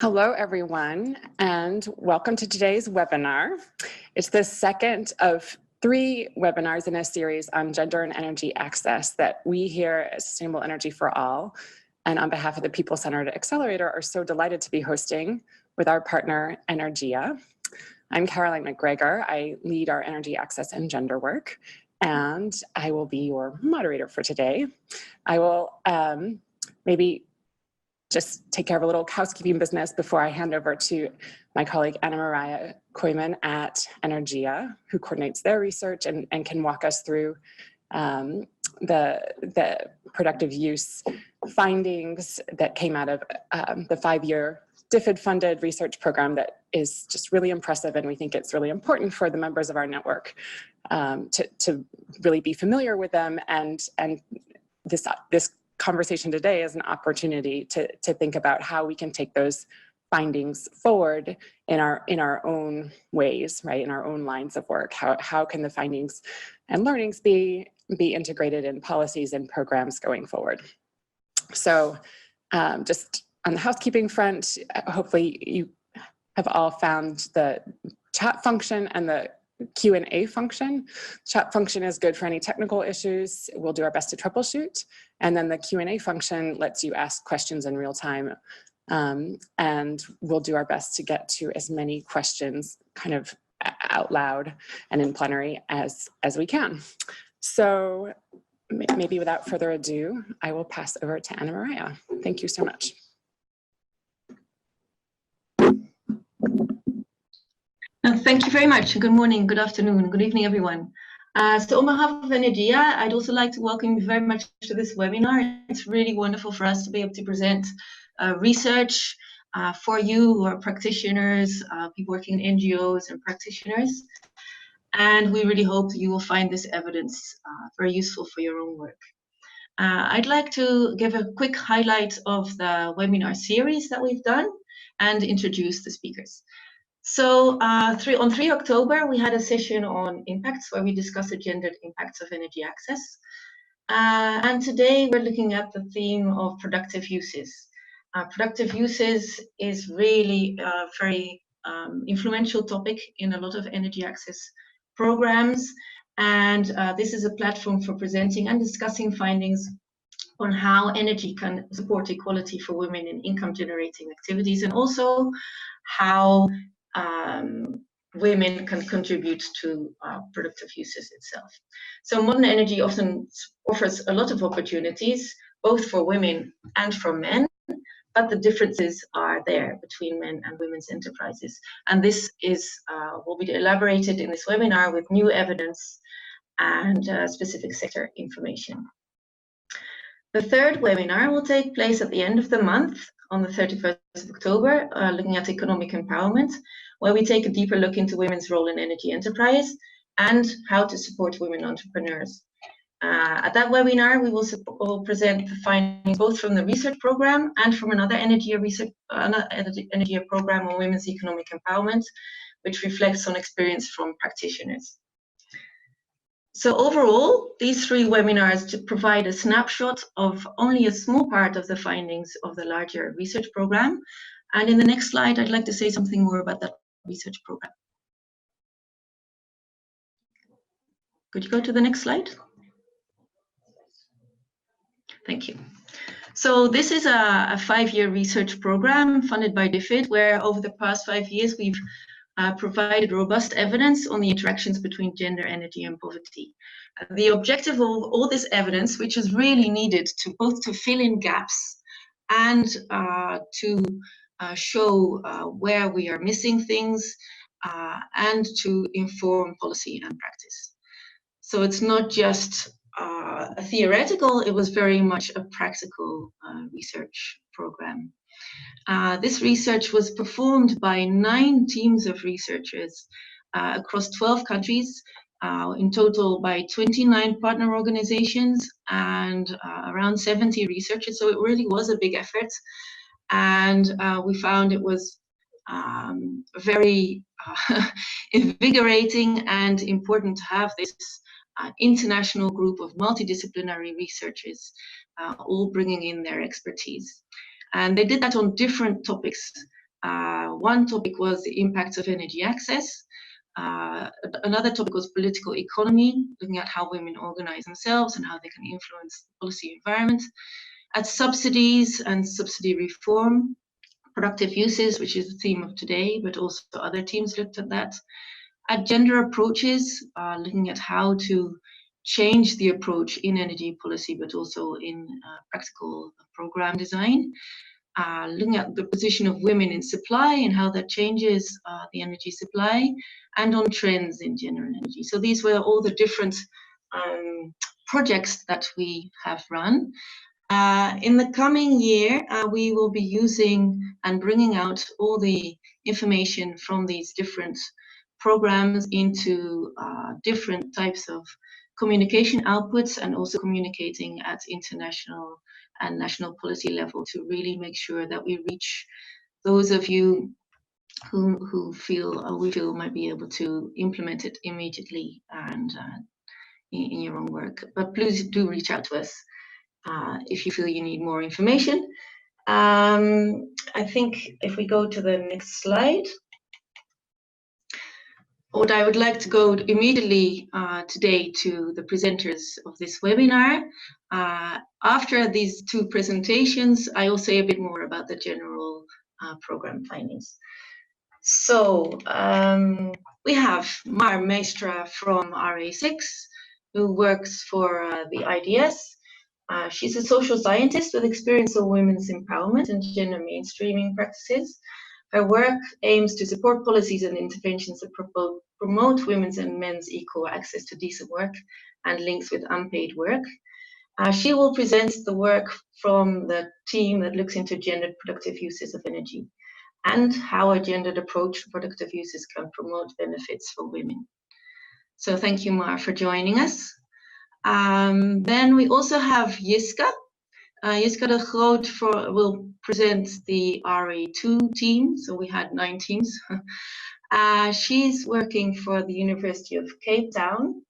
Hello, everyone, and welcome to today's webinar. It's the second of 3 webinars in a series on gender and energy access that we here at Sustainable Energy for All and on behalf of the People-Centered Accelerator are so delighted to be hosting with our partner, Energia. I'm Caroline McGregor. I lead our energy access and gender work, and I will be your moderator for today. I will maybe just take care of a little housekeeping business before I hand over to my colleague Anna Maria Koyman at Energia, who coordinates their research and can walk us through the productive use findings that came out of the 5-year DFID-funded research program that is just really impressive, and we think it's really important for the members of our network to really be familiar with them, and this conversation today is an opportunity to think about how we can take those findings forward in our own ways, right? In our own lines of work. How can the findings and learnings be integrated in policies and programs going forward? So just on the housekeeping front, hopefully you have all found the chat function and the Q&A function. Chat function is good for any technical issues. We'll do our best to troubleshoot. And then the Q&A function lets you ask questions in real time. And we'll do our best to get to as many questions kind of out loud and in plenary as we can. So maybe without further ado, I will pass over to Anna Maria. Thank you so much. Thank you very much. Good morning, good afternoon, good evening, everyone. So on behalf of Energia, I'd also like to welcome you very much to this webinar. It's really wonderful for us to be able to present research for you who are practitioners, people working in NGOs and practitioners. And we really hope that you will find this evidence very useful for your own work. I'd like to give a quick highlight of the webinar series that we've done and introduce the speakers. So on 3 October, we had a session on impacts where we discussed the gendered impacts of energy access. And today we're looking at the theme of productive uses. Productive uses is really a very influential topic in a lot of energy access programs. And this is a platform for presenting and discussing findings on how energy can support equality for women in income generating activities, and also how women can contribute to productive uses itself. So modern energy often offers a lot of opportunities, both for women and for men, but the differences are there between men and women's enterprises. And this is will be elaborated in this webinar with new evidence and specific sector information. The third webinar will take place at the end of the month on the 31st of October, looking at economic empowerment, where we take a deeper look into women's role in energy enterprise and how to support women entrepreneurs. At that webinar, we will present the findings both from the research program and from another Energia program on women's economic empowerment, which reflects on experience from practitioners. So overall, these 3 webinars provide a snapshot of only a small part of the findings of the larger research program. And in the next slide, I'd like to say something more about that research program. Could you go to the next slide? Thank you. So this is a 5-year research program funded by DFID, where over the past 5 years, we've provided robust evidence on the interactions between gender, energy, and poverty. The objective of all this evidence, which is really needed to both to fill in gaps and to show where we are missing things and to inform policy and practice. So it's not just a theoretical, it was very much a practical research program. This research was performed by 9 teams of researchers across 12 countries, in total by 29 partner organizations and around 70 researchers. So it really was a big effort. And we found it was very invigorating and important to have this international group of multidisciplinary researchers all bringing in their expertise. And they did that on different topics One topic was the impacts of energy access. Another topic was political economy, looking at how women organize themselves and how they can influence the policy environment. At subsidies and subsidy reform, productive uses, which is the theme of today, but also other teams looked at that. At gender approaches, looking at how to change the approach in energy policy, but also in practical program design. Looking at the position of women in supply and how that changes the energy supply, and on trends in general energy. So these were all the different projects that we have run. In the coming year, we will be using and bringing out all the information from these different programs into different types of communication outputs, and also communicating at international and national policy level to really make sure that we reach those of you who we feel might be able to implement it immediately and in your own work. But please do reach out to us if you feel you need more information. I think if we go to the next slide. What I would like to go immediately today to the presenters of this webinar. After these two presentations, I will say a bit more about the general program findings. So we have Mar Meistra from RA6, who works for the IDS. She's a social scientist with experience of women's empowerment and gender mainstreaming practices. Her work aims to support policies and interventions that promote women's and men's equal access to decent work and links with unpaid work. She will present the work from the team that looks into gendered productive uses of energy and how a gendered approach to productive uses can promote benefits for women. So thank you, Mar, for joining us. Then we also have Jiska. Jiska de Groot will present the RA2 team. So we had 9 teams. She's working for the University of Cape Town,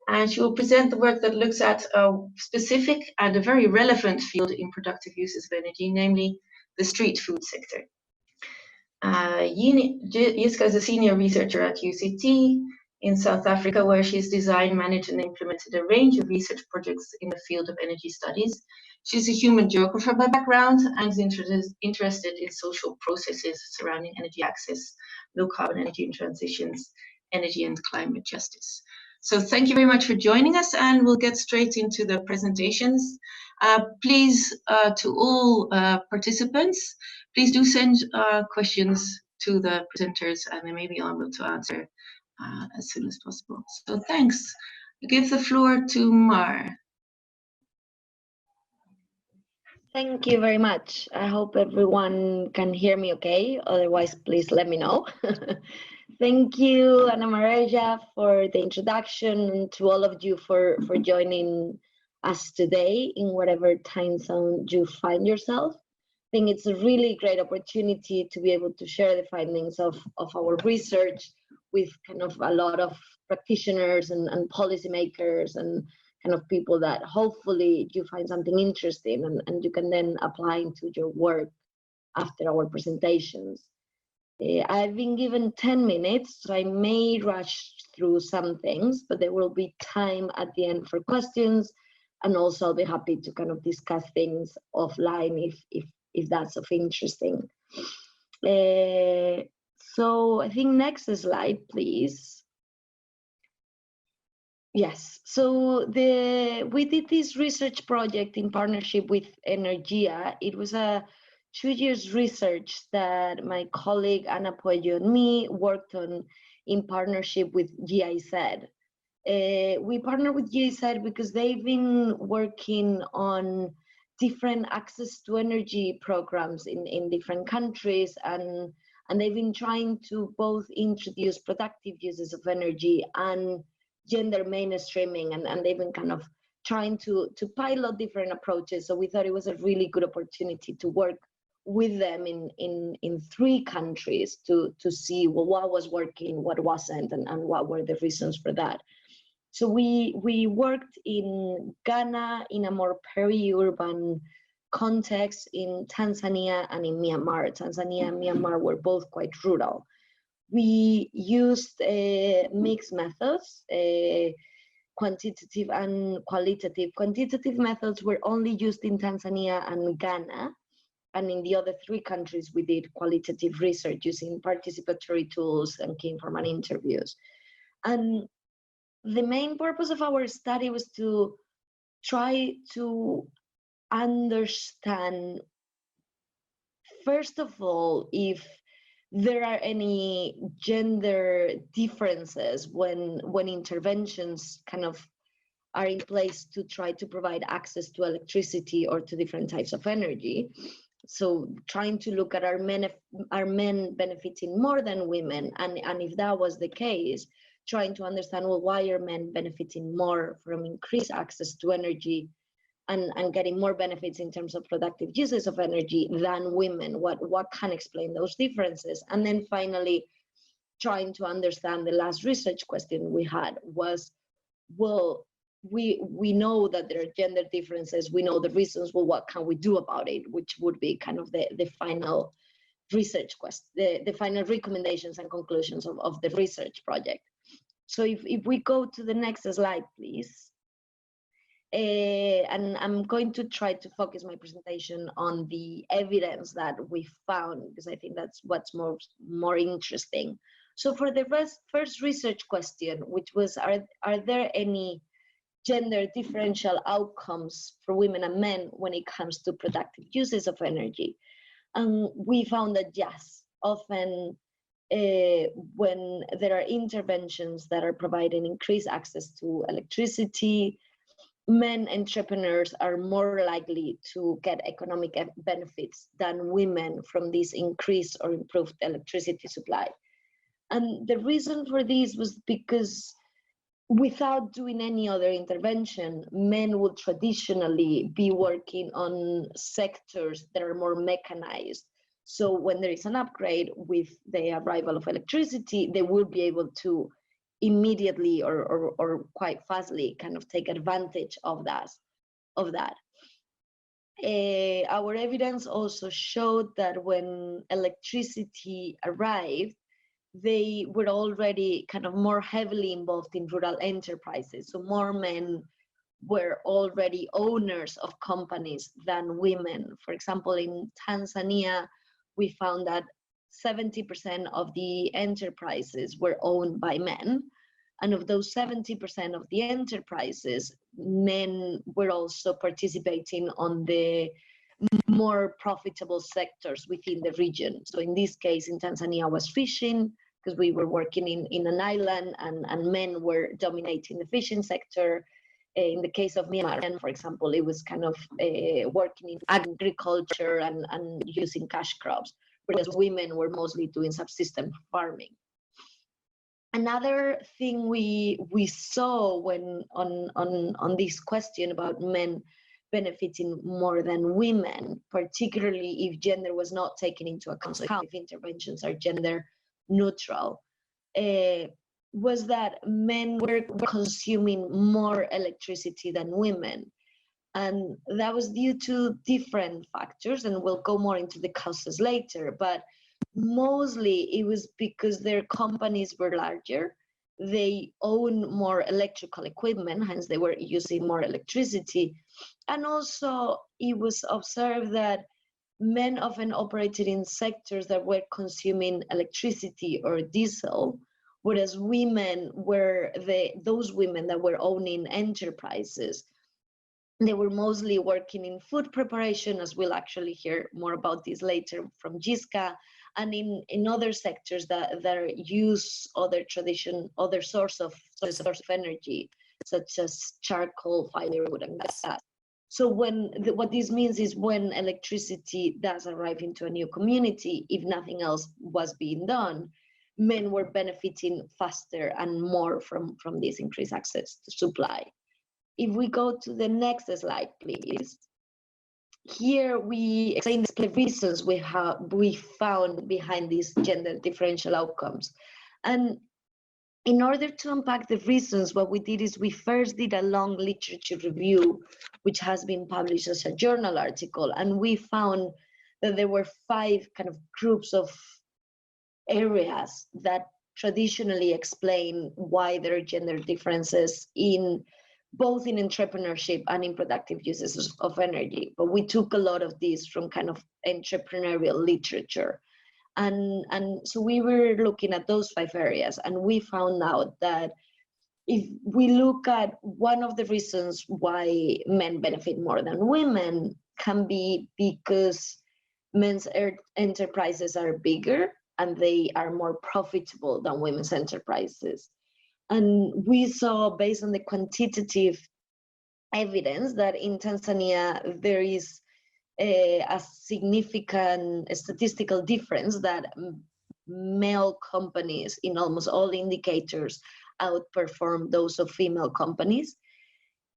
and she will present the work that looks at a specific and a very relevant field in productive uses of energy, namely the street food sector. Jiska is a senior researcher at UCT in South Africa, where she's designed, managed, and implemented a range of research projects in the field of energy studies. She's a human geographer by background and is interested in social processes surrounding energy access, low carbon energy and transitions, energy and climate justice. So thank you very much for joining us, and we'll get straight into the presentations. Please, to all participants, please do send questions to the presenters, and they may be able to answer as soon as possible. So thanks. I give the floor to Mar. Thank you very much. I hope everyone can hear me okay. Otherwise, please let me know. Thank you, Ana Maria, for the introduction, and to all of you for joining us today in whatever time zone you find yourself. I think it's a really great opportunity to be able to share the findings of our research with kind of a lot of practitioners and policymakers and kind of people that hopefully you find something interesting and you can then apply into your work after our presentations. I've been given 10 minutes, so I may rush through some things, but there will be time at the end for questions, and also I'll be happy to kind of discuss things offline if that's of interesting. So I think next slide, please. Yes, so we did this research project in partnership with Energia. It was a 2 years research that my colleague Ana Puello and me worked on in partnership with GIZ. We partnered with GIZ because they've been working on different access to energy programs in different countries, and they've been trying to both introduce productive uses of energy and gender mainstreaming, and they've been kind of trying to pilot different approaches. So we thought it was a really good opportunity to work with them in 3 countries to see what was working, what wasn't, and what were the reasons for that. So we worked in Ghana in a more peri-urban context in Tanzania and in Myanmar. Tanzania and Myanmar were both quite rural. We used mixed methods, quantitative and qualitative. Quantitative methods were only used in Tanzania and Ghana, and in the other 3 countries we did qualitative research using participatory tools and key informant interviews. And the main purpose of our study was to try to understand, first of all, if there are any gender differences when interventions kind of are in place to try to provide access to electricity or to different types of energy. So trying to look at are men benefiting more than women, and if that was the case, trying to understand, well, why are men benefiting more from increased access to energy and getting more benefits in terms of productive uses of energy than women? What can explain those differences? And then finally, trying to understand, the last research question we had was, well, we know that there are gender differences, we know the reasons, well, what can we do about it? Which would be kind of the final research question, the final recommendations and conclusions of the research project. So if we go to the next slide, please. And I'm going to try to focus my presentation on the evidence that we found, because I think that's what's more interesting. So for the first research question, which was, are there any gender differential outcomes for women and men when it comes to productive uses of energy? And we found that yes, often when there are interventions that are providing increased access to electricity, men entrepreneurs are more likely to get economic benefits than women from this increased or improved electricity supply. And the reason for this was because without doing any other intervention, men would traditionally be working on sectors that are more mechanized. So when there is an upgrade with the arrival of electricity, they will be able to immediately or quite fastly kind of take advantage of that. Our evidence also showed that when electricity arrived, they were already kind of more heavily involved in rural enterprises. So more men were already owners of companies than women. For example, in Tanzania, we found that 70% of the enterprises were owned by men. And of those 70% of the enterprises, men were also participating on the more profitable sectors within the region. So in this case, in Tanzania was fishing, because we were working in an island and men were dominating the fishing sector. In the case of Myanmar, for example, it was kind of working in agriculture and using cash crops, whereas women were mostly doing subsistence farming. Another thing we saw when on this question about men benefiting more than women, particularly if gender was not taken into account, so if interventions are gender neutral, was that men were consuming more electricity than women. And that was due to different factors, and we'll go more into the causes later, but mostly it was because their companies were larger, they own more electrical equipment, hence they were using more electricity. And also it was observed that men often operated in sectors that were consuming electricity or diesel, whereas women were those women that were owning enterprises. They were mostly working in food preparation, as we'll actually hear more about this later from Giska, and in other sectors that use other source of energy, such as charcoal, firewood, and gas. So what this means is when electricity does arrive into a new community, if nothing else was being done, men were benefiting faster and more from this increased access to supply. If we go to the next slide, please. Here we explain the reasons we found behind these gender differential outcomes. And in order to unpack the reasons, what we did is we first did a long literature review, which has been published as a journal article, and we found that there were 5 kind of groups of areas that traditionally explain why there are gender differences in both in entrepreneurship and in productive uses of energy. But we took a lot of these from kind of entrepreneurial literature. And so we were looking at those 5 areas, and we found out that if we look at one of the reasons why men benefit more than women can be because men's enterprises are bigger and they are more profitable than women's enterprises. And we saw, based on the quantitative evidence, that in Tanzania there is a significant statistical difference that male companies in almost all indicators outperform those of female companies.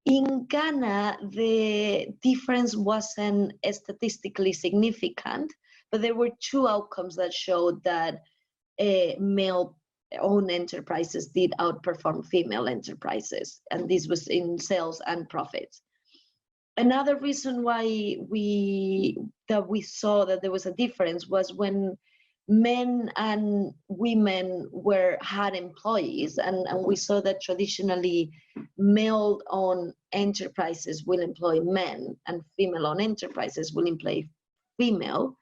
In Ghana, the difference wasn't statistically significant, but there were 2 outcomes that showed that male-owned enterprises did outperform female enterprises, and this was in sales and profits. Another reason why we saw that there was a difference was when men and women had employees, and we saw that traditionally male-owned enterprises will employ men and female-owned enterprises will employ female.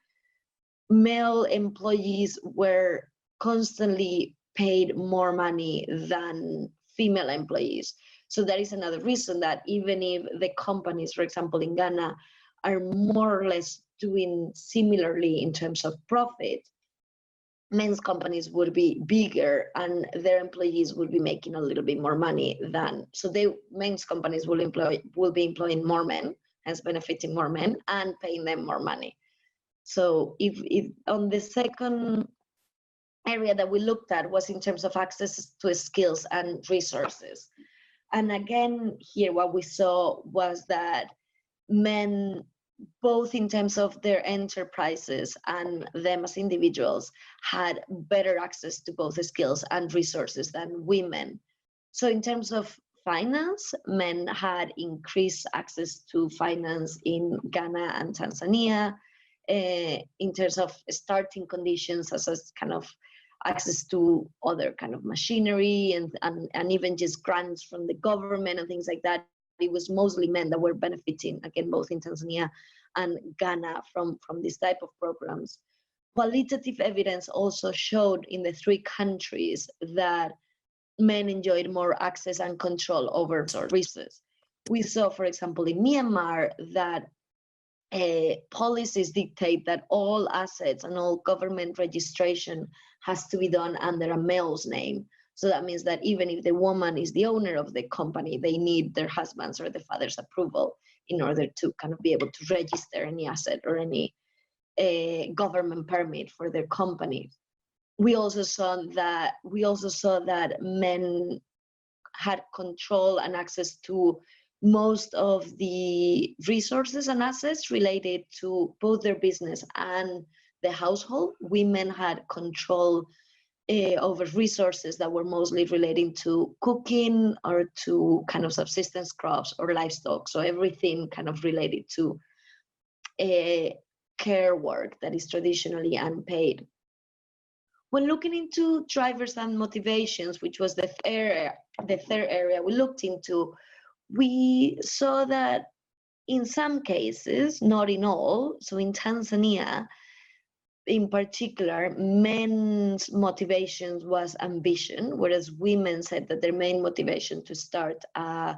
Male employees were constantly paid more money than female employees. So that is another reason that even if the companies, for example, in Ghana, are more or less doing similarly in terms of profit, men's companies would be bigger and their employees would be making a little bit more money than, so men's companies will be employing more men, hence benefiting more men and paying them more money. So if on the second area that we looked at was in terms of access to skills and resources. And again, here what we saw was that men, both in terms of their enterprises and them as individuals, had better access to both skills and resources than women. So in terms of finance, men had increased access to finance in Ghana and Tanzania. In terms of starting conditions, as kind of access to other kind of machinery and even just grants from the government and things like that, it was mostly men that were benefiting, again, both in Tanzania and Ghana from this type of programs. Qualitative evidence also showed in the 3 countries that men enjoyed more access and control over resources. We saw, for example, in Myanmar that policies dictate that all assets and all government registration has to be done under a male's name. So that means that even if the woman is the owner of the company, they need their husband's or the father's approval in order to kind of be able to register any asset or any government permit for their company. We also saw that men had control and access to most of the resources and assets related to both their business and the household. Women had control over resources that were mostly relating to cooking or to kind of subsistence crops or livestock. So everything kind of related to care work that is traditionally unpaid. When looking into drivers and motivations, which was the third area we looked into, we saw that in some cases, not in all, so in Tanzania, in particular, men's motivations was ambition, whereas women said that their main motivation to start a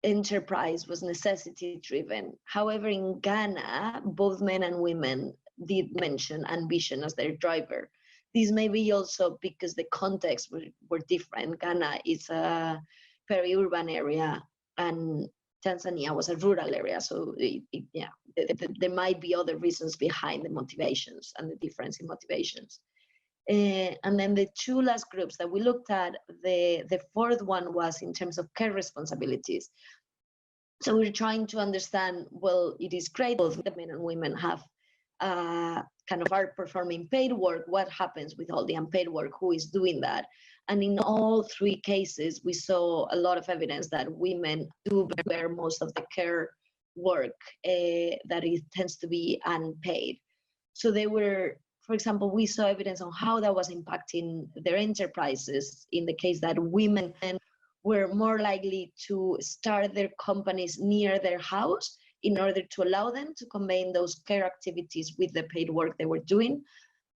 enterprise was necessity driven. However, in Ghana, both men and women did mention ambition as their driver. This may be also because the contexts were different. Ghana is a peri-urban area and Tanzania was a rural area. So there might be other reasons behind the motivations and the difference in motivations. And then the 2 last groups that we looked at, the fourth one was in terms of care responsibilities. So we're trying to understand, well, it is great both men and women have kind of are performing paid work, what happens with all the unpaid work, who is doing that? And in all three cases, we saw a lot of evidence that women do bear most of the care work that it tends to be unpaid. So they were, for example, we saw evidence on how that was impacting their enterprises in the case that women were more likely to start their companies near their house in order to allow them to combine those care activities with the paid work they were doing.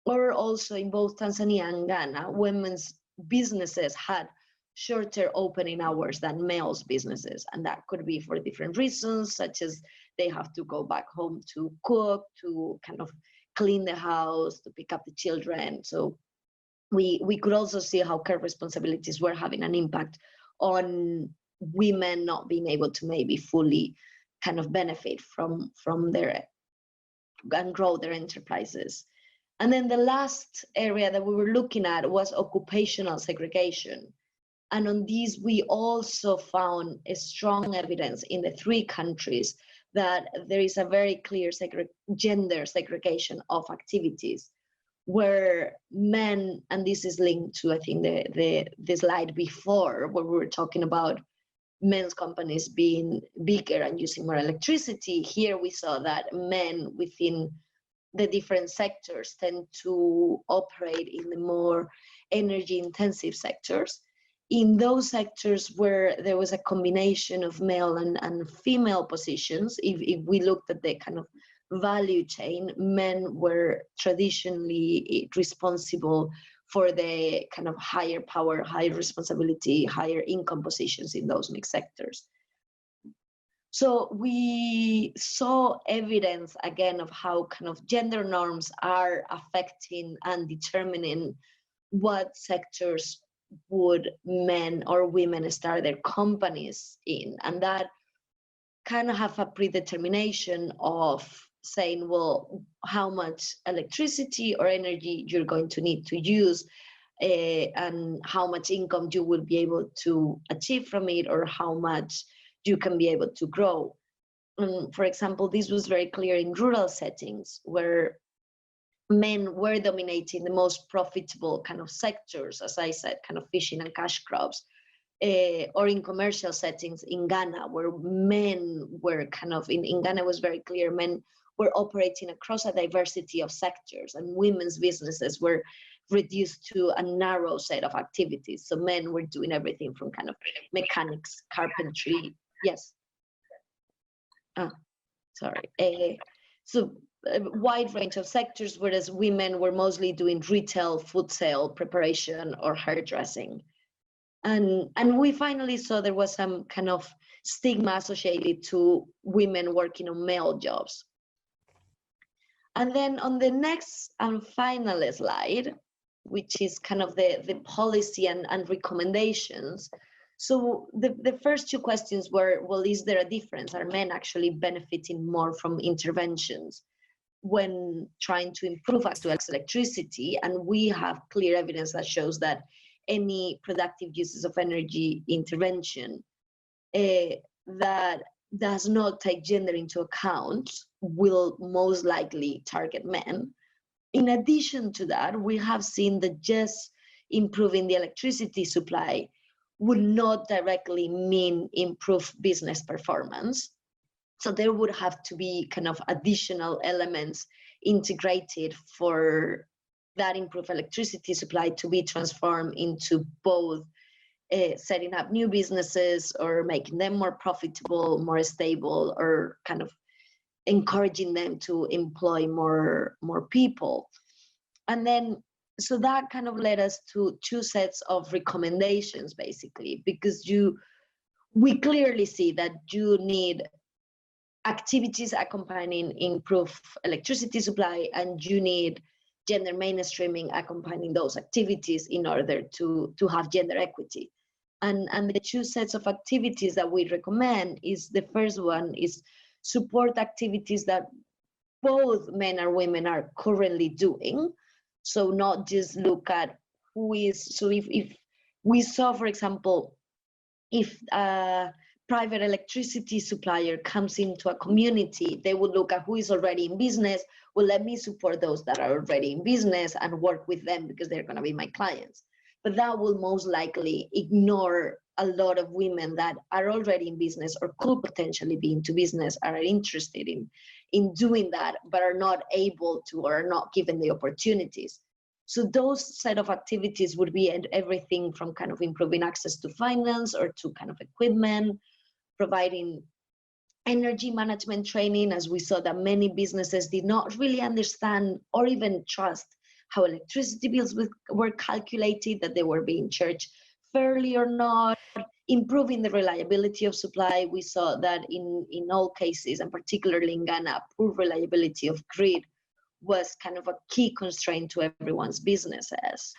Or also in both Tanzania and Ghana, women's businesses had shorter opening hours than males' businesses. And that could be for different reasons, such as they have to go back home to cook, to kind of clean the house, to pick up the children. So we could also see how care responsibilities were having an impact on women not being able to maybe fully kind of benefit from their and grow their enterprises. And then the last area that we were looking at was occupational segregation. And on these, we also found a strong evidence in the three countries that there is a very clear gender segregation of activities, where men, and this is linked to, I think, the slide before, where we were talking about men's companies being bigger and using more electricity. Here we saw that men within the different sectors tend to operate in the more energy intensive sectors. In those sectors where there was a combination of male and female positions, if we looked at the kind of value chain, men were traditionally responsible for the kind of higher power, higher responsibility, higher income positions in those mixed sectors. So we saw evidence again of how kind of gender norms are affecting and determining what sectors would men or women start their companies in. And that kind of have a predetermination of saying, well, how much electricity or energy you're going to need to use, and how much income you will be able to achieve from it, or how much you can be able to grow. For example, this was very clear in rural settings where men were dominating the most profitable kind of sectors, as I said, kind of fishing and cash crops, or in commercial settings in Ghana, where men were kind of, in Ghana it was very clear, men were operating across a diversity of sectors, and women's businesses were reduced to a narrow set of activities. So men were doing everything from kind of mechanics, carpentry, yes. So a wide range of sectors, whereas women were mostly doing retail, food sale, preparation, or hairdressing. And we finally saw there was some kind of stigma associated to women working on male jobs. And then on the next and final slide, which is kind of the policy and recommendations. So the first two questions were, well, is there a difference? Are men actually benefiting more from interventions when trying to improve access to electricity? And we have clear evidence that shows that any productive uses of energy intervention that does not take gender into account will most likely target men. In addition to that, we have seen that just improving the electricity supply would not directly mean improved business performance. So there would have to be kind of additional elements integrated for that improved electricity supply to be transformed into both setting up new businesses or making them more profitable, more stable, or kind of encouraging them to employ more people. And then, so that kind of led us to two sets of recommendations, basically, because we clearly see that you need activities accompanying improved electricity supply, and you need gender mainstreaming accompanying those activities in order to have gender equity. And the two sets of activities that we recommend is, the first one is support activities that both men and women are currently doing. So not just look at who is, so if we saw, for example, if private electricity supplier comes into a community, they would look at who is already in business. Well, let me support those that are already in business and work with them because they're going to be my clients. But that will most likely ignore a lot of women that are already in business or could potentially be into business, are interested in doing that, but are not able to or are not given the opportunities. So those set of activities would be everything from kind of improving access to finance or to kind of equipment, providing energy management training, as we saw that many businesses did not really understand or even trust how electricity bills were calculated, that they were being charged fairly or not. Improving the reliability of supply. We saw that in all cases, and particularly in Ghana, poor reliability of grid was kind of a key constraint to everyone's businesses.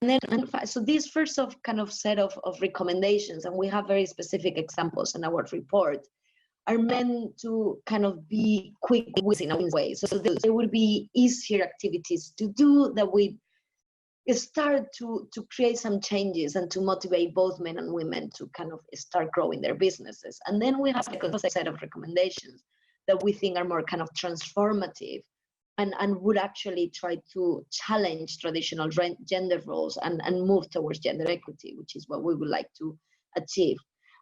And then, so these first of kind of set of recommendations, and we have very specific examples in our report, are meant to kind of be quick wins in a way. So there would be easier activities to do that we start to create some changes and to motivate both men and women to kind of start growing their businesses. And then we have a set of recommendations that we think are more kind of transformative and would actually try to challenge traditional gender roles and move towards gender equity, which is what we would like to achieve.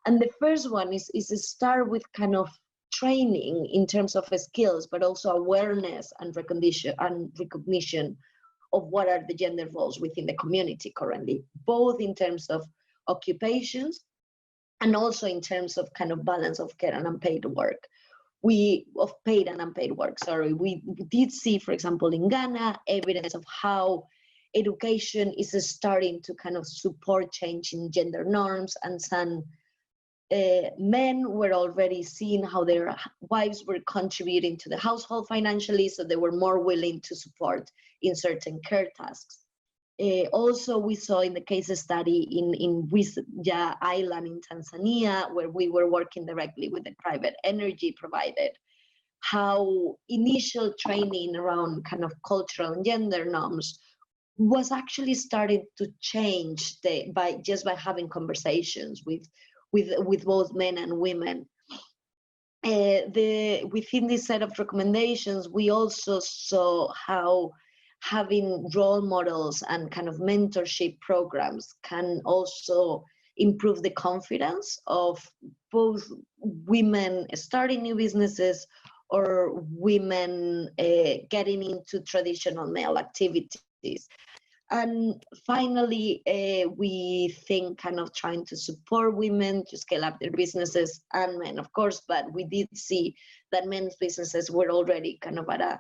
And the first one is to start with kind of training in terms of skills, but also awareness and recognition of what are the gender roles within the community currently, both in terms of occupations and also in terms of kind of balance of care and unpaid work. Paid and unpaid work, sorry. We did see, for example, in Ghana, evidence of how education is starting to kind of support change in gender norms, and some men were already seeing how their wives were contributing to the household financially, so they were more willing to support in certain care tasks. Also, we saw in the case study in Wisja Island in Tanzania, where we were working directly with the private energy provider, how initial training around kind of cultural and gender norms was actually starting to change by having conversations with both men and women. Within this set of recommendations, we also saw how having role models and kind of mentorship programs can also improve the confidence of both women starting new businesses or women getting into traditional male activities. And finally, we think kind of trying to support women to scale up their businesses, and men, of course, but we did see that men's businesses were already kind of at a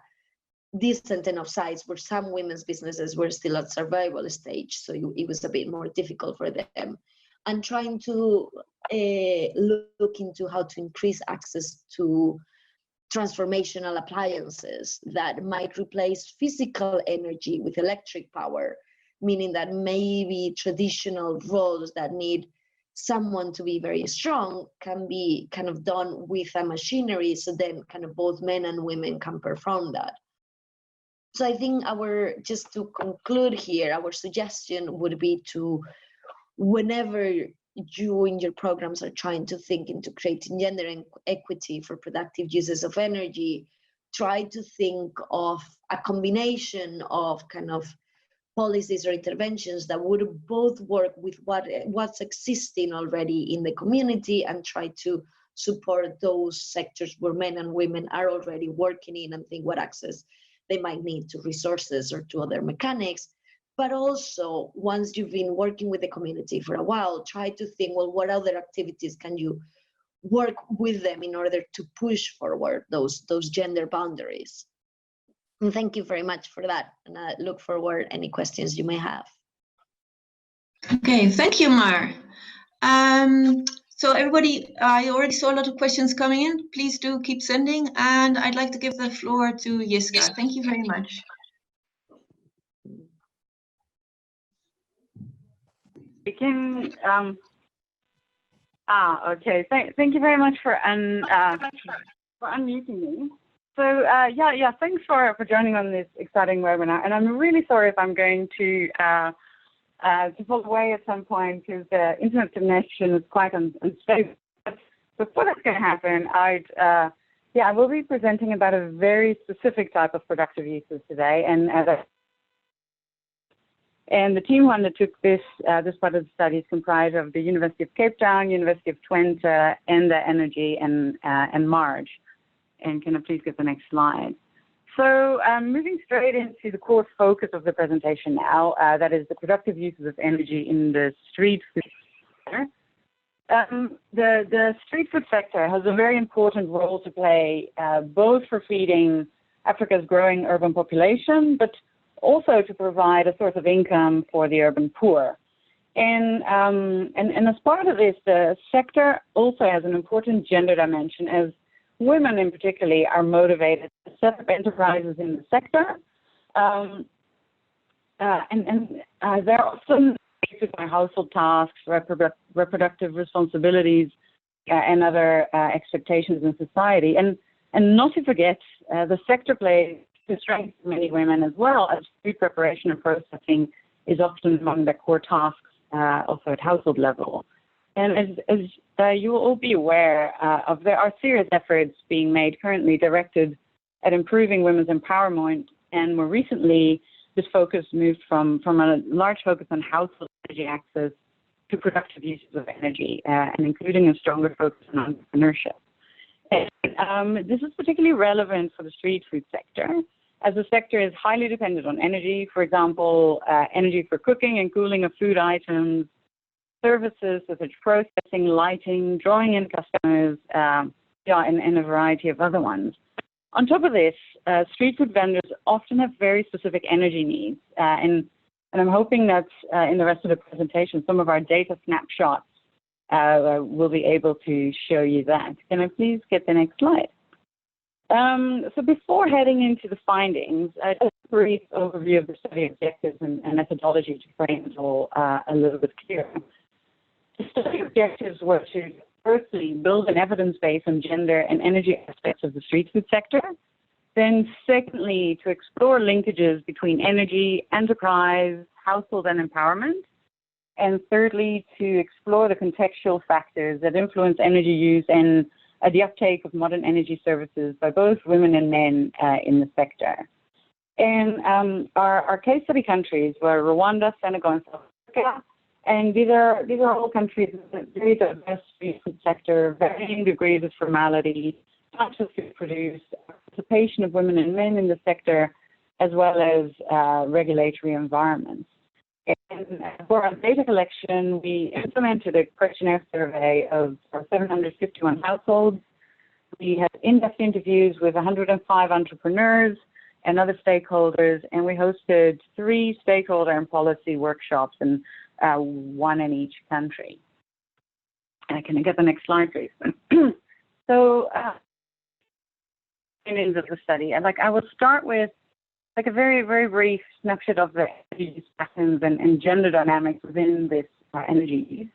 decent enough size where some women's businesses were still at survival stage, so it was a bit more difficult for them. And trying to look into how to increase access to transformational appliances that might replace physical energy with electric power, meaning that maybe traditional roles that need someone to be very strong can be kind of done with a machinery, so then kind of both men and women can perform that. So I think just to conclude here, our suggestion would be to, whenever you in your programs are trying to think into creating gender equity for productive uses of energy, try to think of a combination of kind of policies or interventions that would both work with what's existing already in the community and try to support those sectors where men and women are already working in, and think what access they might need to resources or to other mechanics. But also, once you've been working with the community for a while, try to think, well, what other activities can you work with them in order to push forward those gender boundaries? And thank you very much for that. And I look forward any questions you may have. Okay, thank you, Mar. So everybody, I already saw a lot of questions coming in. Please do keep sending. And I'd like to give the floor to Yiska. Thank you very much. Okay. Thank you very much for unmuting me. So thanks for joining on this exciting webinar. And I'm really sorry if I'm going to pull away at some point because the internet connection is quite unstable. But before that's going to happen, I will be presenting about a very specific type of productive uses today, and the team who undertook this part of the study is comprised of the University of Cape Town, University of Twente, Enda Energy, and Marge. And can I please get the next slide? So moving straight into the core focus of the presentation now, that is the productive uses of energy in the street food sector. The street food sector has a very important role to play, both for feeding Africa's growing urban population, but also to provide a source of income for the urban poor. And as part of this, the sector also has an important gender dimension, as women in particular are motivated to set up enterprises in the sector. They're often affected by household tasks, reproductive responsibilities, and other expectations in society. And not to forget, the sector plays to strength for many women as well, as food preparation and processing is often among their core tasks, also at household level. And as you will all be aware there are serious efforts being made currently directed at improving women's empowerment, and more recently, this focus moved from a large focus on household energy access to productive uses of energy, and including a stronger focus on entrepreneurship. And this is particularly relevant for the street food sector, as the sector is highly dependent on energy, for example, energy for cooking and cooling of food items, services such as processing, lighting, drawing in customers, and a variety of other ones. On top of this, street food vendors often have very specific energy needs, and I'm hoping that in the rest of the presentation, some of our data snapshots will be able to show you that. Can I please get the next slide? So before heading into the findings, just a brief overview of the study objectives and methodology to frame it all a little bit clearer. The study objectives were to firstly build an evidence base on gender and energy aspects of the street food sector. Then secondly, to explore linkages between energy, enterprise, household, and empowerment. And thirdly, to explore the contextual factors that influence energy use and the uptake of modern energy services by both women and men in the sector. And our case study countries were Rwanda, Senegal, and South Africa. And these are all countries with very diverse street food sector, varying degrees of formality, types of food produced, participation of women and men in the sector, as well as regulatory environments. And for our data collection, we implemented a questionnaire survey of 751 households. We had in-depth interviews with 105 entrepreneurs and other stakeholders, and we hosted 3 stakeholder and policy workshops, and 1 in each country. Can I get the next slide, please? So, findings of the study, I will start with a very, very brief snapshot of the energy use patterns and gender dynamics within this energy use.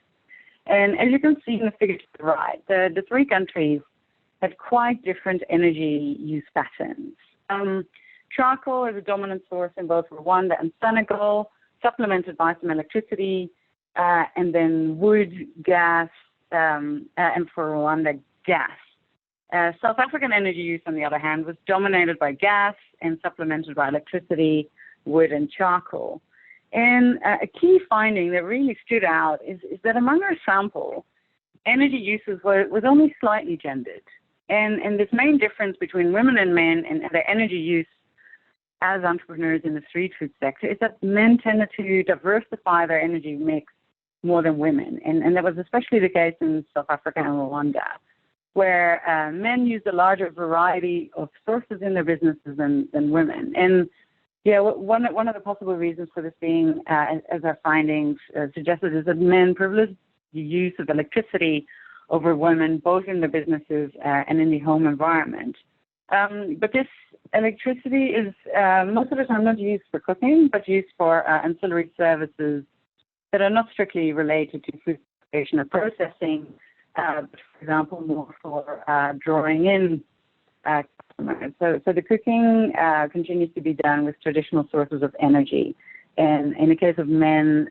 And as you can see in the figure to the right, the 3 countries had quite different energy use patterns. Charcoal is a dominant source in both Rwanda and Senegal, supplemented by some electricity, and then wood, gas, and for Rwanda, gas. South African energy use, on the other hand, was dominated by gas and supplemented by electricity, wood, and charcoal. And a key finding that really stood out is that among our sample, energy uses was only slightly gendered. And this main difference between women and men and their energy use as entrepreneurs in the street food sector is that men tended to diversify their energy mix more than women. And that was especially the case in South Africa and Rwanda, where men used a larger variety of sources in their businesses than women. And one of the possible reasons for this being, as our findings suggested, is that men privilege the use of electricity over women, both in their businesses and in the home environment. But this electricity is most of the time not used for cooking, but used for ancillary services that are not strictly related to food preparation or processing, but for example, more for drawing in customers. So the cooking continues to be done with traditional sources of energy. And in the case of men,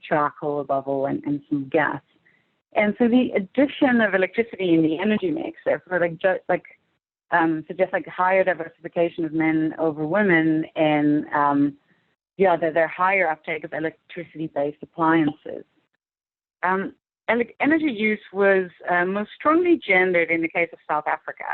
charcoal above all and some gas. And so the addition of electricity in the energy mix, therefore, suggests like higher diversification of men over women, and their higher uptake of electricity-based appliances. Energy use was most strongly gendered in the case of South Africa,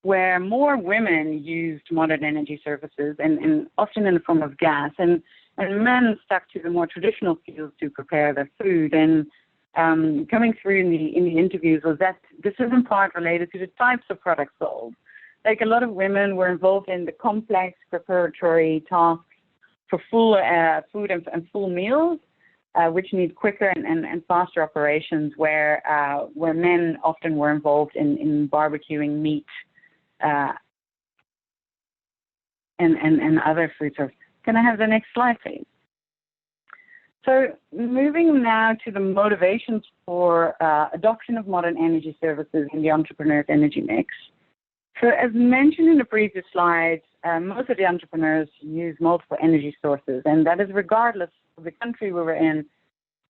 where more women used modern energy services, and often in the form of gas, and men stuck to the more traditional fuels to prepare their food. And coming through in the interviews was that this is in part related to the types of products sold. Like, a lot of women were involved in the complex preparatory tasks for full food and full meals, which need quicker and faster operations, where men often were involved in barbecuing meat and other food sources. Can I have the next slide, please? So moving now to the motivations for adoption of modern energy services in the entrepreneur's energy mix. So as mentioned in the previous slides, most of the entrepreneurs use multiple energy sources, and that is regardless of the country we were in,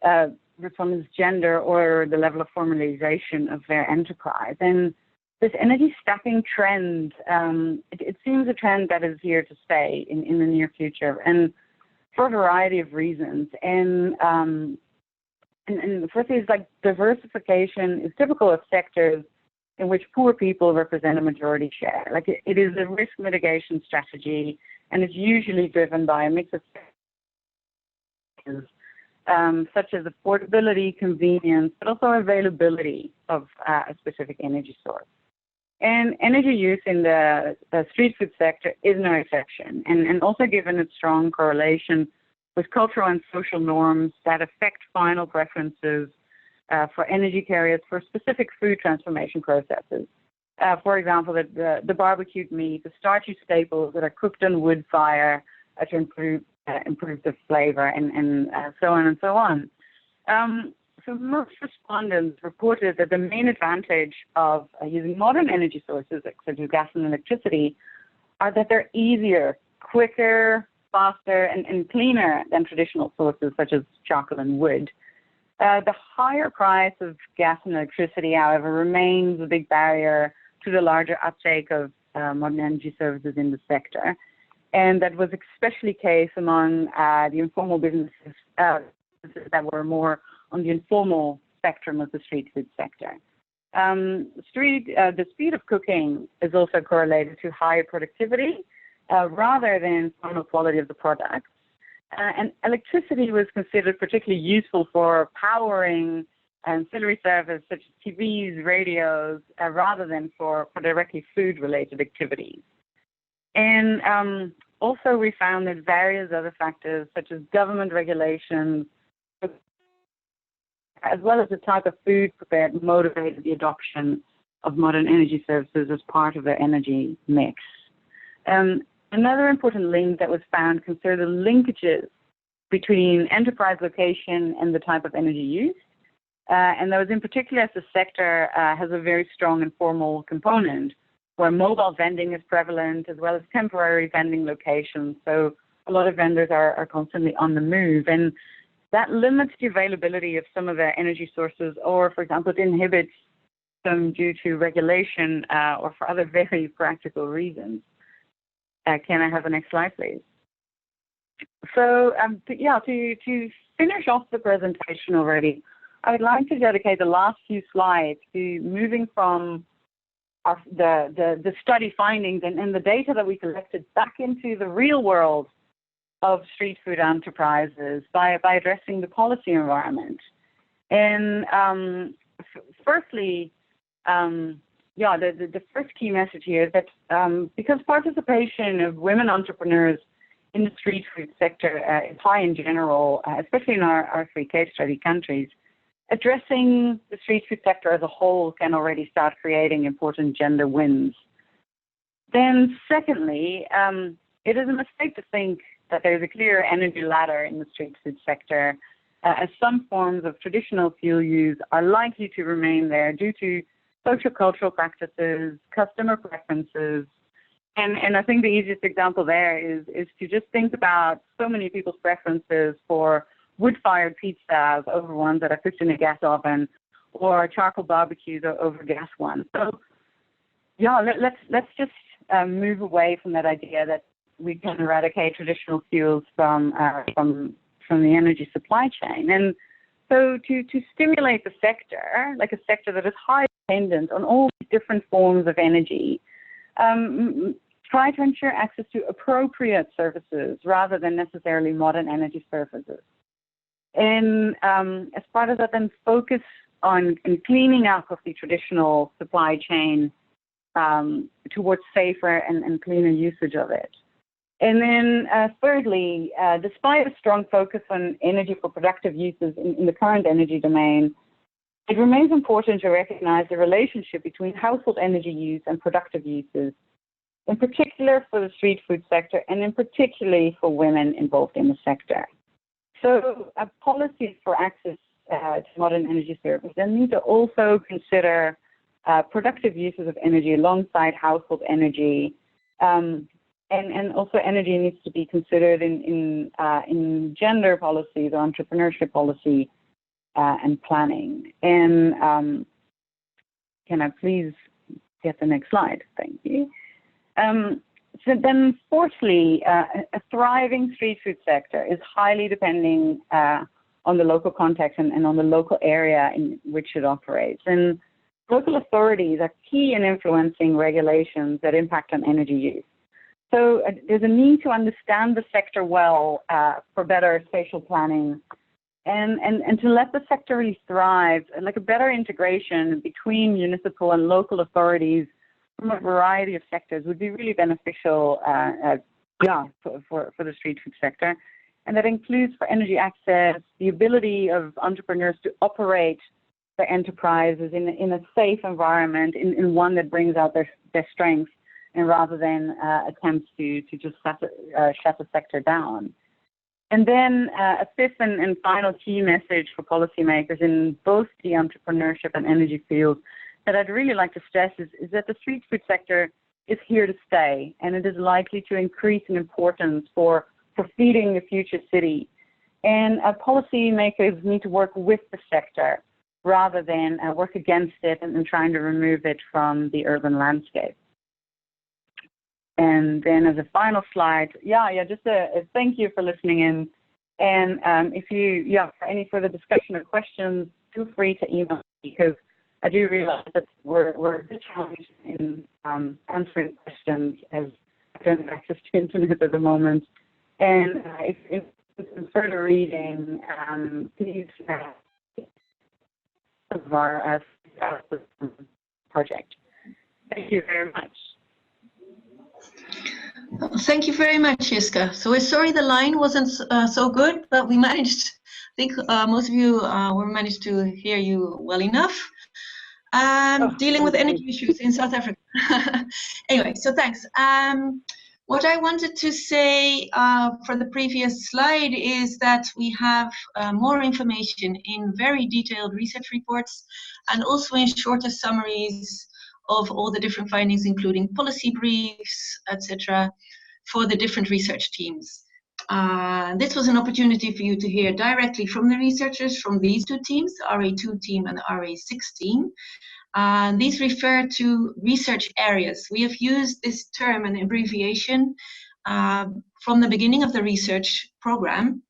from its gender or the level of formalization of their enterprise. And this energy stacking trend, it seems a trend that is here to stay in the near future, and for a variety of reasons. And firstly, it's like diversification is typical of sectors in which poor people represent a majority share. Like, it is a risk mitigation strategy, and it's usually driven by a mix of factors, such as affordability, convenience, but also availability of a specific energy source. And energy use in the street food sector is no exception, and also given its strong correlation with cultural and social norms that affect final preferences for energy carriers for specific food transformation processes. For example, the barbecued meat, the starchy staples that are cooked on wood fire to improve the flavor, and so on and so on. So most respondents reported that the main advantage of using modern energy sources, such as gas and electricity, are that they're easier, quicker, faster, and cleaner than traditional sources such as charcoal and wood. The higher price of gas and electricity, however, remains a big barrier to the larger uptake of modern energy services in the sector. And that was especially the case among the informal businesses that were more on the informal spectrum of the street food sector. The speed of cooking is also correlated to higher productivity rather than final quality of the product. And electricity was considered particularly useful for powering ancillary services such as TVs, radios, rather than for directly food-related activities. And also we found that various other factors such as government regulations, as well as the type of food prepared, motivated the adoption of modern energy services as part of their energy mix. Another important link that was found concerned the linkages between enterprise location and the type of energy used. And that was in particular as the sector has a very strong informal component where mobile vending is prevalent, as well as temporary vending locations. So a lot of vendors are constantly on the move. And that limits the availability of some of their energy sources, or, for example, it inhibits them due to regulation or for other very practical reasons. Can I have the next slide, please? So, to finish off the presentation already, I would like to dedicate the last few slides to moving from the study findings and the data that we collected back into the real world of street food enterprises by addressing the policy environment. And firstly, the first key message here is that because participation of women entrepreneurs in the street food sector is high in general, especially in our three case study countries, addressing the street food sector as a whole can already start creating important gender wins. Then secondly, it is a mistake to think that there's a clear energy ladder in the street food sector, as some forms of traditional fuel use are likely to remain there due to social-cultural practices, customer preferences. And I think the easiest example there is to just think about so many people's preferences for wood-fired pizzas over ones that are cooked in a gas oven, or charcoal barbecues over gas ones. So yeah, let's just move away from that idea that we can eradicate traditional fuels from the energy supply chain. And so to stimulate the sector, like a sector that is highly dependent on all these different forms of energy, try to ensure access to appropriate services rather than necessarily modern energy services. And as part of that, then focus on cleaning up of the traditional supply chain towards safer and cleaner usage of it. And then thirdly, despite a strong focus on energy for productive uses in the current energy domain, it remains important to recognize the relationship between household energy use and productive uses, in particular for the street food sector and in particularly for women involved in the sector. So policies for access to modern energy services then need to also consider productive uses of energy alongside household energy. And also energy needs to be considered in gender policies or entrepreneurship policy and planning. And can I please get the next slide? Thank you. So then fourthly, a thriving street food sector is highly depending on the local context and on the local area in which it operates. And local authorities are key in influencing regulations that impact on energy use. So there's a need to understand the sector well for better spatial planning and to let the sector really thrive, and like a better integration between municipal and local authorities from a variety of sectors would be really beneficial for the street food sector. And that includes for energy access, the ability of entrepreneurs to operate their enterprises in a safe environment, in one that brings out their strengths, and rather than attempts to just shut the sector down. And then a fifth and final key message for policymakers in both the entrepreneurship and energy fields that I'd really like to stress is that the street food sector is here to stay, and it is likely to increase in importance for feeding the future city. And policymakers need to work with the sector rather than work against it and trying to remove it from the urban landscape. And then as a final slide, just a thank you for listening in. And if you, for any further discussion or questions, feel free to email me, because I do realize that we're a bit challenged in answering questions as I don't have access to internet at the moment. And if further reading, please of our project. Thank you very much. Thank you very much, Jiska. So we're sorry the line wasn't so good, but we managed, I think most of you managed to hear you well enough. Dealing with energy issues in South Africa. Anyway, so thanks. What I wanted to say for the previous slide is that we have more information in very detailed research reports and also in shorter summaries of all the different findings, including policy briefs, etc., for the different research teams. This was an opportunity for you to hear directly from the researchers from these two teams, the RA2 team and the RA6 team. These refer to research areas. We have used this term and abbreviation from the beginning of the research program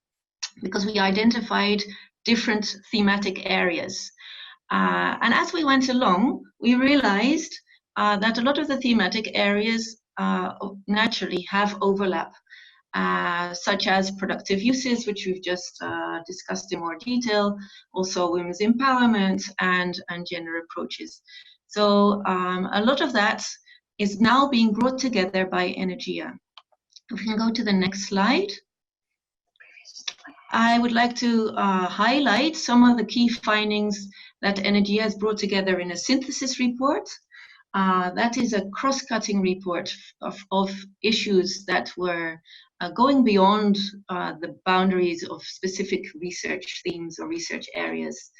because we identified different thematic areas. And as we went along, we realized that a lot of the thematic areas naturally have overlap, such as productive uses, which we've just discussed in more detail, also women's empowerment and gender approaches. So a lot of that is now being brought together by Energia. If we can go to the next slide. I would like to highlight some of the key findings that Energia has brought together in a synthesis report. That is a cross-cutting report of issues that were going beyond the boundaries of specific research themes or research areas.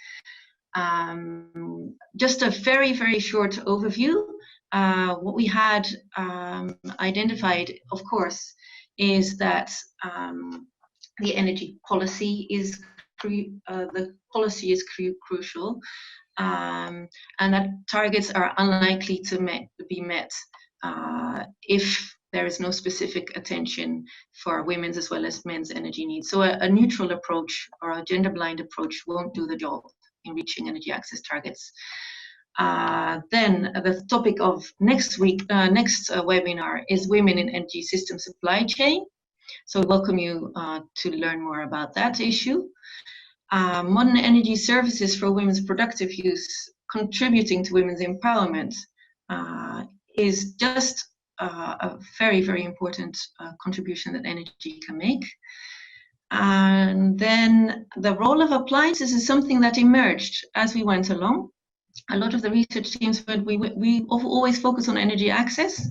Just a very, very short overview. What we had identified, of course, is that the energy policy is crucial. and that targets are unlikely to be met if there is no specific attention for women's as well as men's energy needs. So a neutral approach or a gender-blind approach won't do the job in reaching energy access targets. Then the topic of next webinar is women in energy system supply chain. So I welcome you to learn more about that issue. Modern energy services for women's productive use, contributing to women's empowerment, is just a very, very important contribution that energy can make. And then the role of appliances is something that emerged as we went along. A lot of the research teams, we always focus on energy access.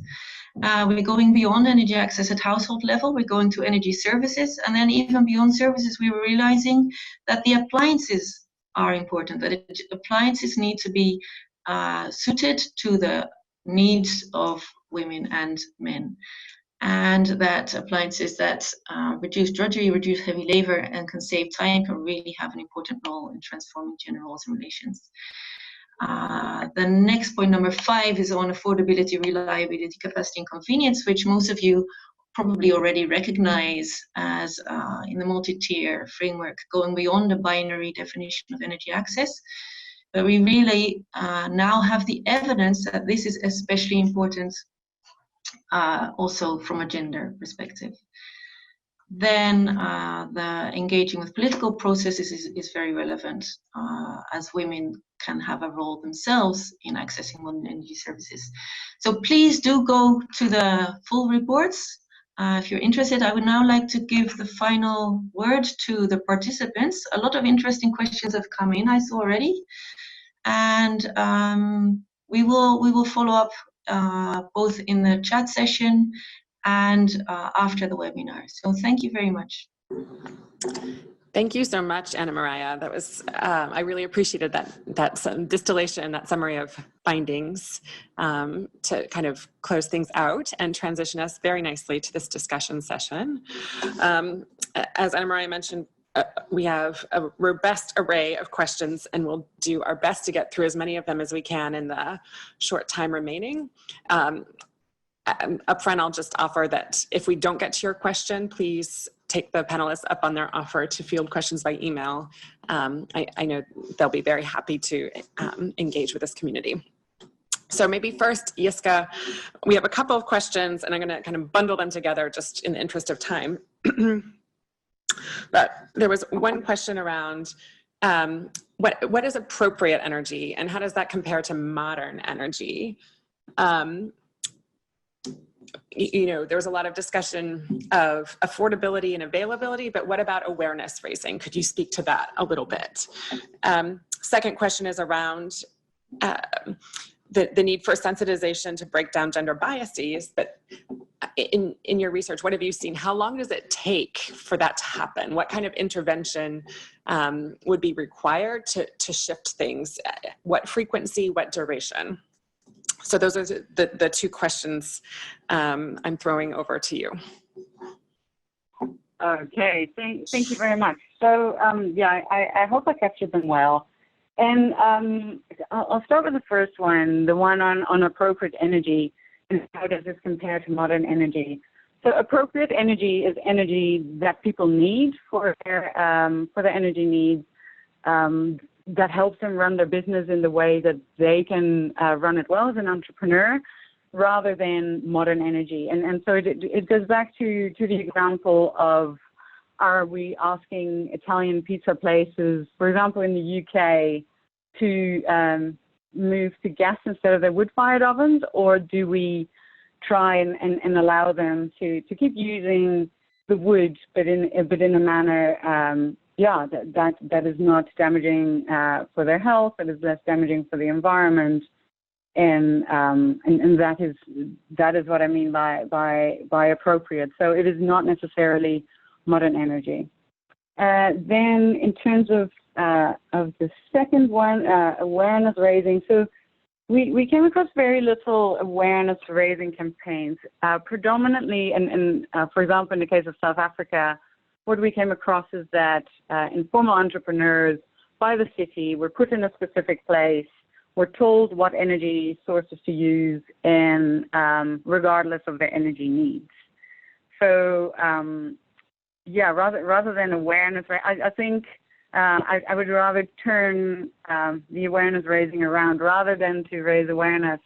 We're going beyond energy access at household level, we're going to energy services, and then even beyond services, we were realizing that the appliances are important, that appliances need to be suited to the needs of women and men, and that appliances that reduce drudgery, reduce heavy labor, and can save time can really have an important role in transforming gender roles and relations. The next point, number 5, is on affordability, reliability, capacity, and convenience, which most of you probably already recognize as in the multi-tier framework, going beyond the binary definition of energy access. But we really now have the evidence that this is especially important also from a gender perspective. Then the engaging with political processes is very relevant, as women can have a role themselves in accessing modern energy services. So please do go to the full reports. If you're interested, I would now like to give the final word to the participants. A lot of interesting questions have come in, I saw already. And we will follow up both in the chat session and after the webinar. So thank you very much. Thank you so much, Anna Maria. That was, I really appreciated that distillation, that summary of findings to kind of close things out and transition us very nicely to this discussion session. As Anna Maria mentioned, we have a robust array of questions, and we'll do our best to get through as many of them as we can in the short time remaining. Upfront, I'll just offer that if we don't get to your question, please take the panelists up on their offer to field questions by email. I know they'll be very happy to engage with this community. So maybe first, Jiska, we have a couple of questions, and I'm going to kind of bundle them together just in the interest of time. But there was one question around what is appropriate energy, and how does that compare to modern energy? You know, there was a lot of discussion of affordability and availability, but what about awareness raising? Could you speak to that a little bit? Second question is around the need for sensitization to break down gender biases, but in your research, what have you seen? How long does it take for that to happen? What kind of intervention would be required to shift things? What frequency, what duration? So those are the two questions I'm throwing over to you. Okay, thank you very much. So yeah, I hope I captured them well. And I'll start with the first one, the one on appropriate energy, and how does this compare to modern energy? So appropriate energy is energy that people need for their energy needs, that helps them run their business in the way that they can run it well as an entrepreneur, rather than modern energy. And so it goes back to the example of, are we asking Italian pizza places, for example, in the UK, to move to gas instead of their wood-fired ovens, or do we try and allow them to keep using the wood, but in a manner that is not damaging for their health, that is less damaging for the environment, and that is what I mean by appropriate. So it is not necessarily modern energy. Then in terms of the second one, awareness raising. So we came across very little awareness raising campaigns, predominantly, and for example, in the case of South Africa, what we came across is that informal entrepreneurs by the city. We're put in a specific place. We're told what energy sources to use, and regardless of their energy needs. So, yeah, rather than awareness, I think I would rather turn the awareness raising around, rather than to raise awareness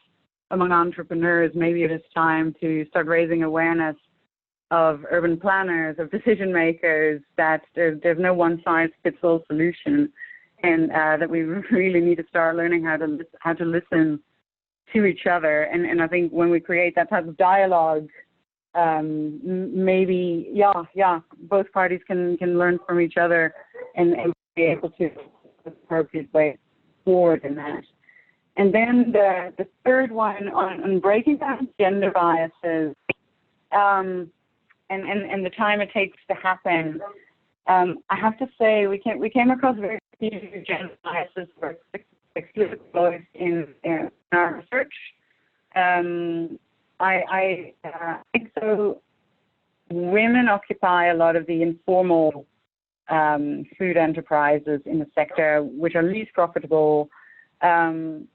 among entrepreneurs. Maybe it is time to start raising awareness of urban planners, of decision makers, that there's no one-size-fits-all solution, and that we really need to start learning how to listen to each other. And I think when we create that type of dialogue, maybe both parties can learn from each other and be able to the appropriate way forward in that. And then the third one on breaking down gender biases, and the time it takes to happen. I have to say we came across very few gender biases were explicitly in our research. I think so. Women occupy a lot of the informal food enterprises in the sector, which are least profitable. And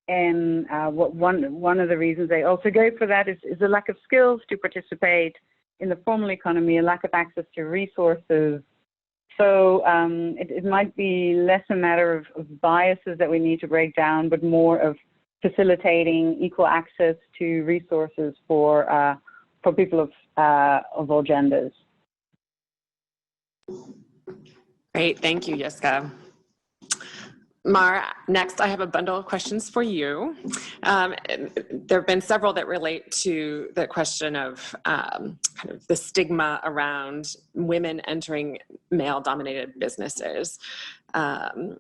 one of the reasons they also go for that is a lack of skills to participate in the formal economy, a lack of access to resources. So it might be less a matter of biases that we need to break down, but more of facilitating equal access to resources for people of all genders. Great, thank you, Jiska. Mar, next I have a bundle of questions for you. There have been several that relate to the question of kind of the stigma around women entering male-dominated businesses. And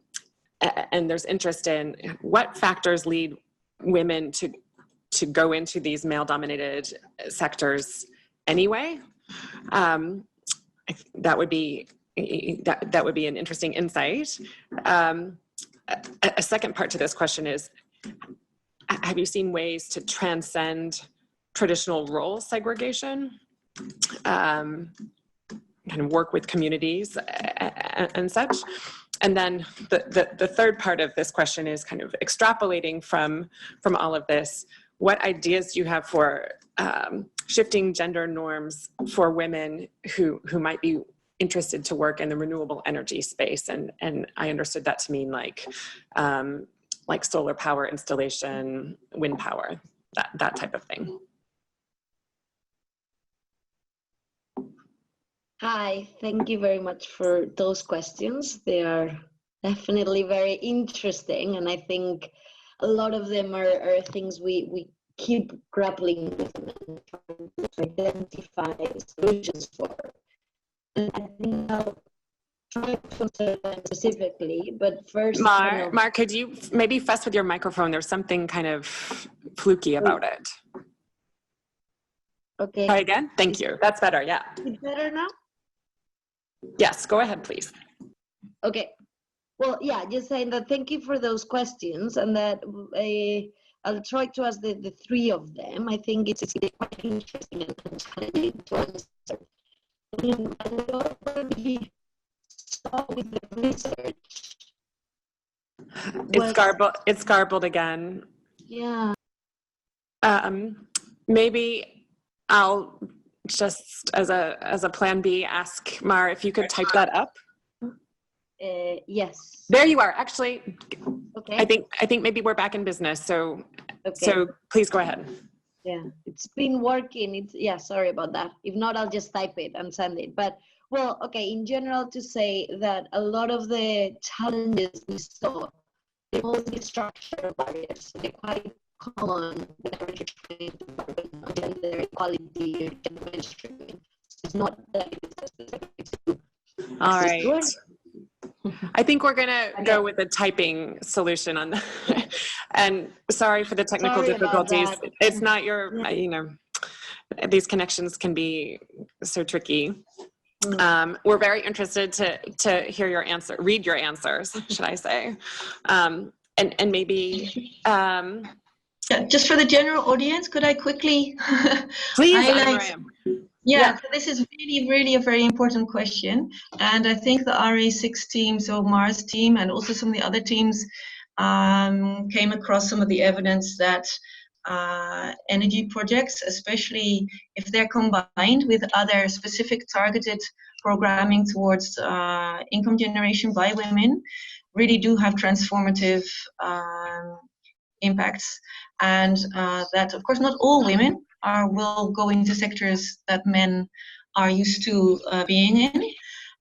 there's interest in what factors lead women to go into these male-dominated sectors anyway. That would be an interesting insight. A second part to this question is, have you seen ways to transcend traditional role segregation, kind of work with communities and such? And then the third part of this question is kind of extrapolating from all of this, what ideas do you have for shifting gender norms for women who might be interested to work in the renewable energy space? And I understood that to mean like solar power installation, wind power, that type of thing. Hi, thank you very much for those questions. They are definitely very interesting, and I think a lot of them are things we keep grappling with and trying to identify solutions for. And I think I'll try to answer them specifically, but first... Mar, could you maybe fuss with your microphone? There's something kind of fluky about it. Okay. Try again? Thank you. That's better, yeah. Is it better now? Yes, go ahead, please. Okay. Well, yeah, just saying that thank you for those questions, and that I'll try to ask the three of them. I think it's quite interesting and challenging to answer. What we saw with the research. It's garbled again. Yeah. Maybe I'll just as a plan B ask Mar if you could type that up. Yes. There you are. Actually, okay. I think maybe we're back in business. So okay. So please go ahead. Yeah, it's been working. Sorry about that. If not, I'll just type it and send it. But well, okay. In general, to say that a lot of the challenges we saw, they're mostly structural barriers. So they're quite common whenever you're trying to work on gender equality or gender mainstreaming. It's not that it's specific to. All right. I think we're gonna go with the typing solution on that. And sorry for the technical difficulties. It's not your, these connections can be so tricky. We're very interested to hear your answer, read your answers, should I say. And maybe just for the general audience, could I quickly please highlight? Yeah, so this is really, really a very important question. And I think the RA6 team, so Mars team, and also some of the other teams came across some of the evidence that energy projects, especially if they're combined with other specific targeted programming towards income generation by women, really do have transformative impacts. And that, of course, not all women will go into sectors that men are used to being in.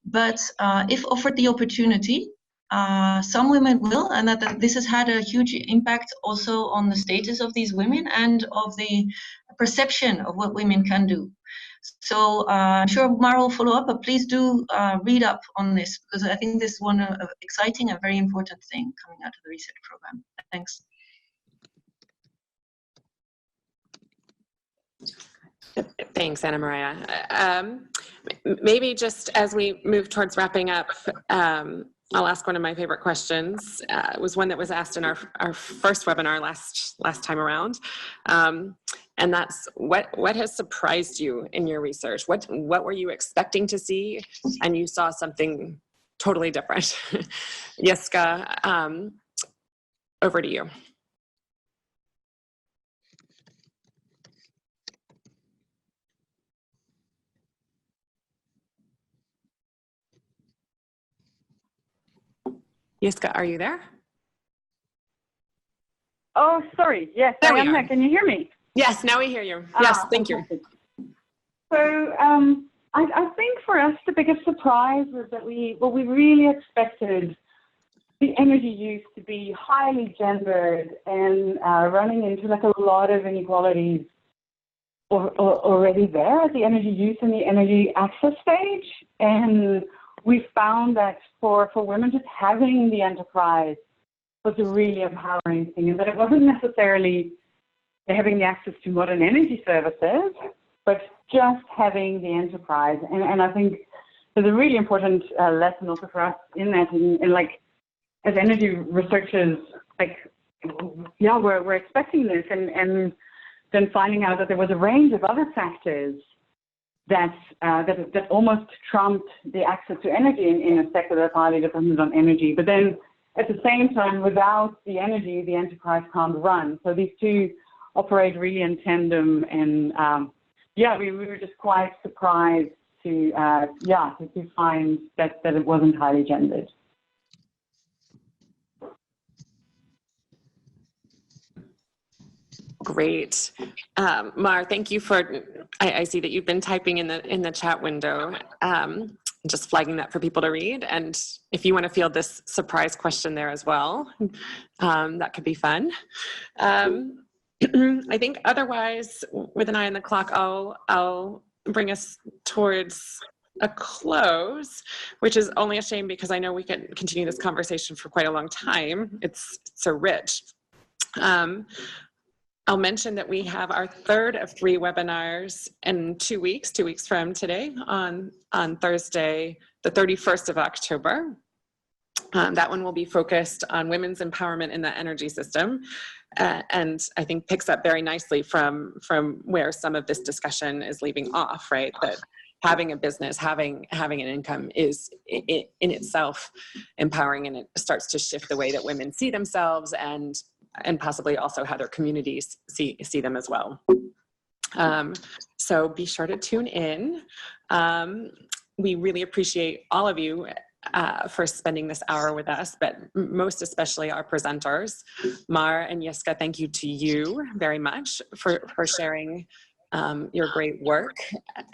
But if offered the opportunity, some women will, and that this has had a huge impact also on the status of these women and of the perception of what women can do. So I'm sure Mara will follow up, but please do read up on this, because I think this is one exciting and very important thing coming out of the research program. Thanks. Thanks, Anna Maria. Maybe just as we move towards wrapping up, I'll ask one of my favorite questions. It was one that was asked in our first webinar last time around, and that's what has surprised you in your research? What were you expecting to see, and you saw something totally different? Jiska, over to you. Jiska, are you there? Oh, sorry. Yes, I am there. Can you hear me? Yes, now we hear you. Yes, thank you. So I think for us the biggest surprise was that we really expected the energy use to be highly gendered and running into like a lot of inequalities already there at the energy use and the energy access stage. And we found that for women, just having the enterprise was a really empowering thing, and that it wasn't necessarily having the access to modern energy services, but just having the enterprise. And I think there's a really important lesson also for us in that, and like as energy researchers, like, yeah, we're expecting this, and then finding out that there was a range of other factors that almost trumped the access to energy in a sector that's highly dependent on energy. But then at the same time, without the energy, the enterprise can't run. So these two operate really in tandem. And yeah, we were just quite surprised to find that it wasn't highly gendered. Great. Mar, thank you for, I see that you've been typing in the chat window, just flagging that for people to read. And if you want to field this surprise question there as well, that could be fun. I think otherwise, with an eye on the clock, I'll bring us towards a close, which is only a shame because I know we can continue this conversation for quite a long time. It's so rich. I'll mention that we have our third of 3 webinars in 2 weeks from today on Thursday, the 31st of October. That one will be focused on women's empowerment in the energy system, and I think picks up very nicely from where some of this discussion is leaving off, right? That having a business, having an income is in itself empowering, and it starts to shift the way that women see themselves and possibly also how their communities see them as well. So be sure to tune in. We really appreciate all of you for spending this hour with us, but most especially our presenters. Mar and Jiska, thank you to you very much for sharing your great work,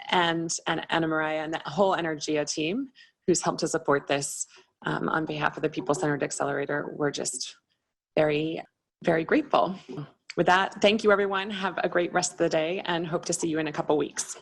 and Anna Maria and that whole Energia team who's helped to support this on behalf of the People-Centered Accelerator. We're just very, very grateful. With that, thank you everyone. Have a great rest of the day and hope to see you in a couple weeks.